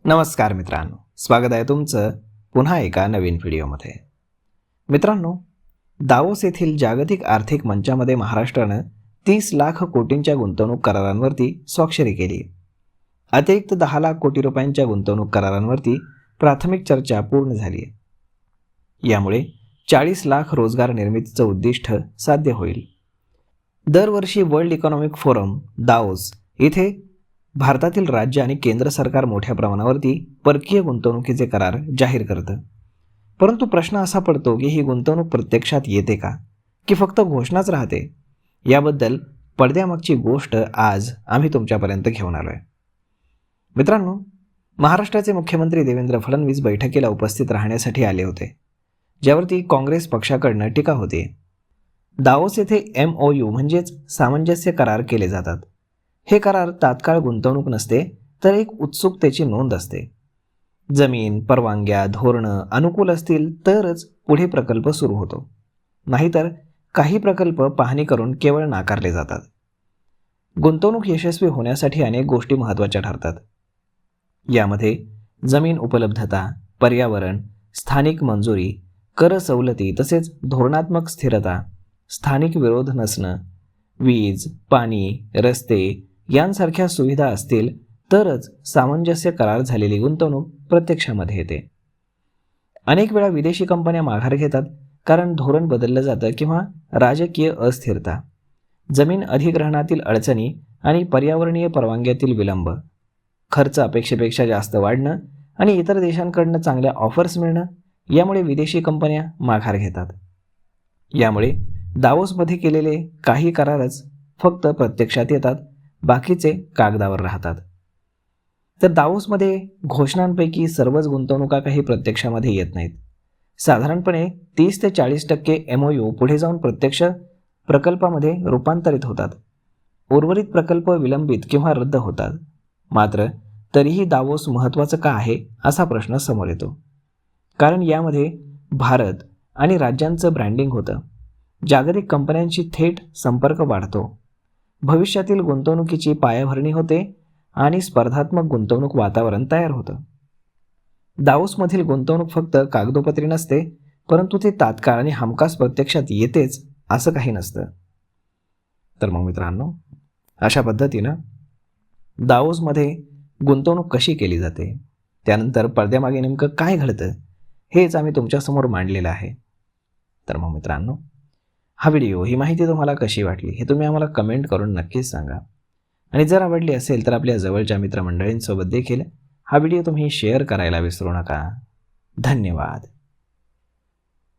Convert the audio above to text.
नमस्कार मित्रांनो, स्वागत आहे तुमचं पुन्हा एका नवीन व्हिडिओमध्ये. मित्रांनो, दावोस येथील जागतिक आर्थिक मंचामध्ये महाराष्ट्रानं 30 लाख कोटींच्या गुंतवणूक करारांवरती स्वाक्षरी केली. अतिरिक्त 10 लाख कोटी रुपयांच्या गुंतवणूक करारांवरती प्राथमिक चर्चा पूर्ण झाली आहे. यामुळे 40 लाख रोजगार निर्मितीचं उद्दिष्ट साध्य होईल. दरवर्षी वर्ल्ड इकॉनॉमिक फोरम दावोस इथे भारतातील राज्य आणि केंद्र सरकार मोठ्या प्रमाणावरती परकीय गुंतवणुकीचे करार जाहीर करतं. परंतु प्रश्न असा पडतो की ही गुंतवणूक प्रत्यक्षात येते का, की फक्त घोषणाच राहते? याबद्दल पडद्यामागची गोष्ट आज आम्ही तुमच्यापर्यंत घेऊन आलो आहे. मित्रांनो, महाराष्ट्राचे मुख्यमंत्री देवेंद्र फडणवीस बैठकीला उपस्थित राहण्यासाठी आले होते, ज्यावरती काँग्रेस पक्षाकडनं टीका होती. दावोस येथे MOU म्हणजेच सामंजस्य करार केले जातात. हे करार तात्काळ गुंतवणूक नसते, तर एक उत्सुकतेची नोंद असते. जमीन, परवानग्या, धोरणं अनुकूल असतील तरच पुढे प्रकल्प सुरू होतो. नाहीतर काही प्रकल्प पाहणी करून केवळ नाकारले जातात. गुंतवणूक यशस्वी होण्यासाठी अनेक गोष्टी महत्त्वाच्या ठरतात. यामध्ये जमीन उपलब्धता, पर्यावरण, स्थानिक मंजुरी, कर सवलती तसेच धोरणात्मक स्थिरता, स्थानिक विरोध नसणं, वीज, पाणी, रस्ते यांसारख्या सुविधा असतील तरच सामंजस्य करार झालेली गुंतवणूक प्रत्यक्षामध्ये येते. अनेक वेळा विदेशी कंपन्या माघार घेतात, कारण धोरण बदललं जातं किंवा राजकीय अस्थिरता, जमीन अधिग्रहणातील अडचणी आणि पर्यावरणीय परवानग्यातील विलंब, खर्च अपेक्षेपेक्षा जास्त वाढणं आणि इतर देशांकडनं चांगल्या ऑफर्स मिळणं यामुळे विदेशी कंपन्या माघार घेतात. यामुळे दावोसमध्ये केलेले काही करारच फक्त प्रत्यक्षात येतात, बाकीचे कागदावर राहतात. तर दावोसमध्ये घोषणांपैकी सर्वच गुंतवणुका काही प्रत्यक्षामध्ये येत नाहीत. साधारणपणे 30 ते 40% MOU पुढे जाऊन प्रत्यक्ष प्रकल्पामध्ये रूपांतरित होतात. उर्वरित प्रकल्प विलंबित किंवा रद्द होतात. मात्र तरीही दावोस महत्त्वाचं का आहे असा प्रश्न समोर येतो. कारण यामध्ये भारत आणि राज्यांचं ब्रँडिंग होतं. जागतिक कंपन्यांशी थेट संपर्क वाढतो. भविष्यातील गुंतवणुकीची पायाभरणी होते आणि स्पर्धात्मक गुंतवणूक वातावरण तयार होतं. दावोसमधील गुंतवणूक फक्त कागदोपत्री नसते, परंतु ती तात्काळ आणि हमखास प्रत्यक्षात येतेच असं काही नसतं. तर मग मित्रांनो, अशा पद्धतीनं दावोसमध्ये गुंतवणूक कशी केली जाते, त्यानंतर पडद्यामागे नेमकं काय घडतं हेच आम्ही तुमच्यासमोर मांडलेलं आहे. तर मग मित्रांनो, हा व्हिडिओ, ही माहिती तुम्हाला कशी वाटली हे तुम्ही आम्हाला कमेंट करून नक्कीच सांगा. आणि जर आवडली असेल तर आपल्या जवळच्या मित्रमंडळींसोबत देखील हा व्हिडिओ तुम्ही शेअर करायला विसरू नका. धन्यवाद.